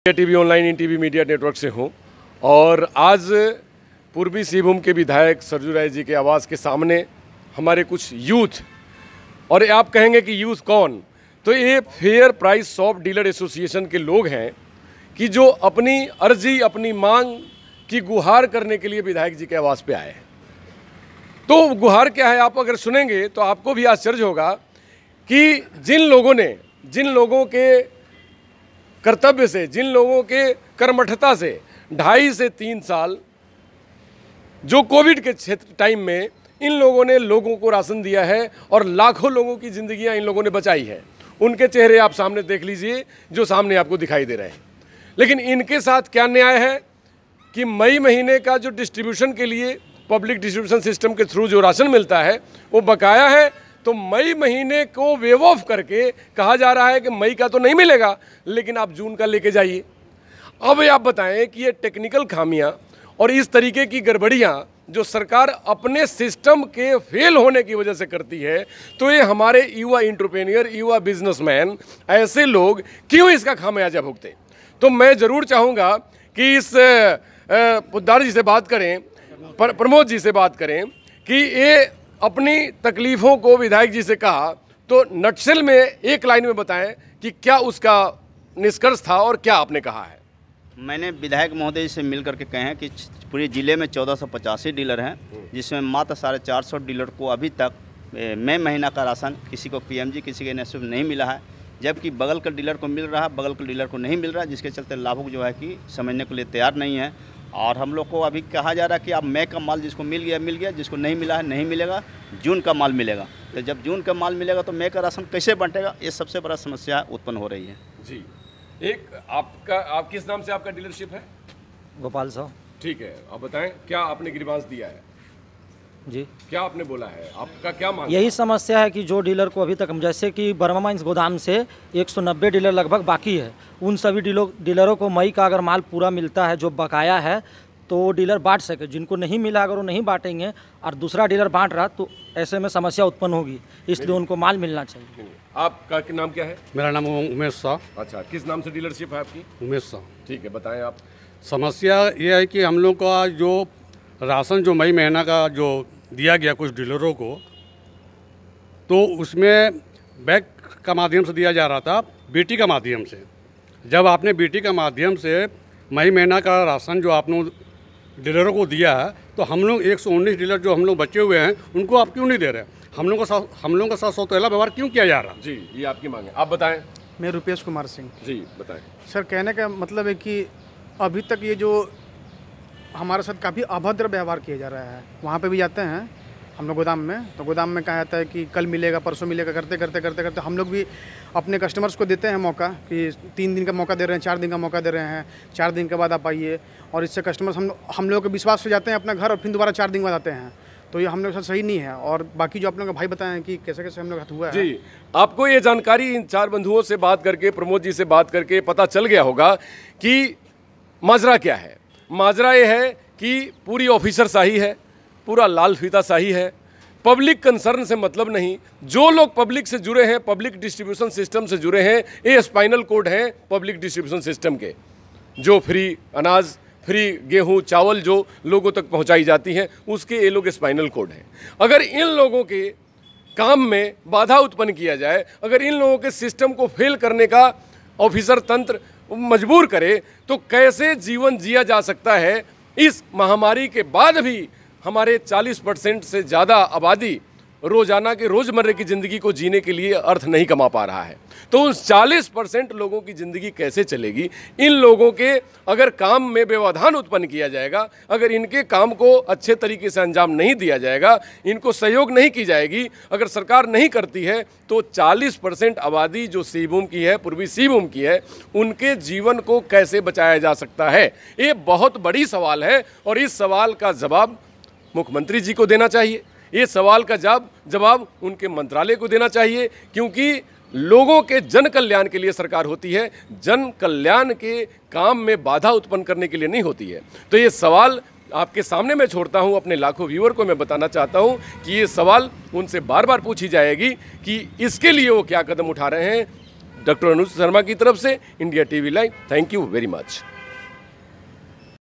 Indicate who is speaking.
Speaker 1: TV online in TV media network से हूँ और आज पूर्वी सिंहभूम के विधायक सरजू राय जी के आवास के सामने हमारे कुछ यूथ, और आप कहेंगे कि यूथ कौन, तो ये fair price shop dealer association के लोग हैं कि जो अपनी अर्जी, अपनी मांग की गुहार करने के लिए विधायक जी के आवास पे आए हैं। तो गुहार क्या है, आप अगर सुनेंगे तो आपको भी आश्चर्य होगा कि जिन लोगों के कर्तव्य से, जिन लोगों के कर्मठता से 2.5 से 3 साल जो कोविड के क्षेत्र टाइम में इन लोगों ने लोगों को राशन दिया है और लाखों लोगों की ज़िंदगियां इन लोगों ने बचाई है, उनके चेहरे आप सामने देख लीजिए जो सामने आपको दिखाई दे रहे हैं। लेकिन इनके साथ क्या न्याय है कि मई महीने का जो डिस्ट्रीब्यूशन के लिए पब्लिक डिस्ट्रीब्यूशन सिस्टम के थ्रू जो राशन मिलता है वो बकाया है, तो मई महीने को वेव ऑफ करके कहा जा रहा है कि मई का तो नहीं मिलेगा लेकिन आप जून का लेके जाइए। अब आप बताएं कि ये टेक्निकल खामियां और इस तरीके की गड़बड़ियां जो सरकार अपने सिस्टम के फेल होने की वजह से करती है, तो ये हमारे युवा एंटरप्रेन्योर, युवा बिजनेसमैन, ऐसे लोग क्यों इसका खामियाजा भुगते। तो मैं ज़रूर चाहूँगा कि इस पोद्दार जी से बात करें, प्रमोद जी से बात करें कि ये अपनी तकलीफ़ों को विधायक जी से कहा तो नटशेल में एक लाइन में बताएं कि क्या उसका निष्कर्ष था और क्या आपने कहा है।
Speaker 2: मैंने विधायक महोदय से मिल करके कहे हैं कि पूरे ज़िले में 1485 डीलर हैं, जिसमें मात्र 450 डीलर को अभी तक मई महीना का राशन, किसी को पीएमजी, किसी के एनएसएफ नहीं मिला है, जबकि बगल के डीलर को मिल रहा है, बगल के डीलर को नहीं मिल रहा है, जिसके चलते लाभुक जो है कि समझने के लिए तैयार नहीं है। और हम लोग को अभी कहा जा रहा है कि अब मई का माल जिसको मिल गया, जिसको नहीं मिला है नहीं मिलेगा, जून का माल मिलेगा। तो जब जून का माल मिलेगा तो मई का राशन कैसे बंटेगा, ये सबसे बड़ा समस्या उत्पन्न हो रही है।
Speaker 1: जी, एक आप किस नाम से आपका डीलरशिप है?
Speaker 3: गोपाल साहब।
Speaker 1: ठीक है, आप बताएं क्या आपने ग्रीवांस दिया है?
Speaker 3: जी,
Speaker 1: क्या आपने बोला है, आपका क्या मांग?
Speaker 3: यही समस्या है कि जो डीलर को अभी तक, जैसे कि बर्मा माइंस गोदाम से 190 डीलर लगभग बाकी है, उन सभी डीलरों को मई का अगर माल पूरा मिलता है जो बकाया है तो वो डीलर बांट सके। जिनको नहीं मिला अगर वो नहीं बांटेंगे और दूसरा डीलर बांट रहा तो ऐसे में समस्या उत्पन्न होगी, इसलिए उनको माल मिलना चाहिए।
Speaker 1: आपका नाम क्या है?
Speaker 4: मेरा नाम उमेश शाह।
Speaker 1: अच्छा, किस नाम से डीलरशिप है आपकी?
Speaker 4: उमेश शाह।
Speaker 1: ठीक है, बताएं आप।
Speaker 4: समस्या ये है कि हम लोग का जो राशन जो मई महीना का जो दिया गया कुछ डीलरों को, तो उसमें बैंक का माध्यम से दिया जा रहा था, बीटी का माध्यम से। जब आपने बीटी का माध्यम से मई महीना का राशन जो आपने डीलरों को दिया है, तो हम लोग 119 डीलर जो हम लोग बचे हुए हैं उनको आप क्यों नहीं दे रहे? हम लोगों का साथ सौतेला व्यवहार क्यों किया जा रहा?
Speaker 1: जी, ये आपकी मांग है, आप बताएं।
Speaker 5: मैं रुपेश कुमार सिंह।
Speaker 1: जी बताएं।
Speaker 5: सर, कहने का मतलब है कि अभी तक ये जो हमारे साथ काफ़ी अभद्र व्यवहार किया जा रहा है। वहाँ पे भी जाते हैं हम लोग गोदाम में, तो गोदाम में कहा जाता है कि कल मिलेगा, परसों मिलेगा, करते करते हम लोग भी अपने कस्टमर्स को देते हैं मौका कि 3 दिन का मौका दे रहे हैं, 4 दिन का मौका दे रहे हैं, 4 दिन के बाद आप आइए, और इससे कस्टमर्स हम लोग के विश्वास से जाते हैं अपना घर और फिर दोबारा 4 दिन बाद आते हैं। तो ये हम लोग के साथ सही नहीं है। और बाकी जो आप लोग भाई बताएं कि कैसे कैसे हम लोग हाथ हुआ है।
Speaker 1: जी, आपको ये जानकारी इन 4 बंधुओं से बात करके, प्रमोद जी से बात करके पता चल गया होगा कि माजरा क्या है। माजरा ये है कि पूरी ऑफिसर शाही है, पूरा लाल फीता शाही है, पब्लिक कंसर्न से मतलब नहीं। जो लोग पब्लिक से जुड़े हैं, पब्लिक डिस्ट्रीब्यूशन सिस्टम से जुड़े हैं, ये स्पाइनल कोड हैं पब्लिक डिस्ट्रीब्यूशन सिस्टम के, जो फ्री अनाज, फ्री गेहूं, चावल जो लोगों तक पहुंचाई जाती हैं, उसके ये लोग स्पाइनल कोड हैं। अगर इन लोगों के काम में बाधा उत्पन्न किया जाए, अगर इन लोगों के सिस्टम को फेल करने का ऑफिसर तंत्र मजबूर करे, तो कैसे जीवन जिया जा सकता है। इस महामारी के बाद भी हमारे 40% से ज़्यादा आबादी रोज़ाना के रोज़मर्रे की ज़िंदगी को जीने के लिए अर्थ नहीं कमा पा रहा है। तो उस 40% लोगों की ज़िंदगी कैसे चलेगी? इन लोगों के अगर काम में व्यवधान उत्पन्न किया जाएगा, अगर इनके काम को अच्छे तरीके से अंजाम नहीं दिया जाएगा, इनको सहयोग नहीं की जाएगी, अगर सरकार नहीं करती है, तो 40% आबादी जो सिंहभूम की है, पूर्वी सिंहभूम की है, उनके जीवन को कैसे बचाया जा सकता है? ये बहुत बड़ी सवाल है और इस सवाल का जवाब मुख्यमंत्री जी को देना चाहिए। ये सवाल का जवाब उनके मंत्रालय को देना चाहिए, क्योंकि लोगों के जन कल्याण के लिए सरकार होती है, जन कल्याण के काम में बाधा उत्पन्न करने के लिए नहीं होती है। तो ये सवाल आपके सामने मैं छोड़ता हूं, अपने लाखों व्यूअर को मैं बताना चाहता हूं कि ये सवाल उनसे बार बार पूछी जाएगी कि इसके लिए वो क्या कदम उठा रहे हैं। डॉक्टर अनुज शर्मा की तरफ से India TV live, thank you very much.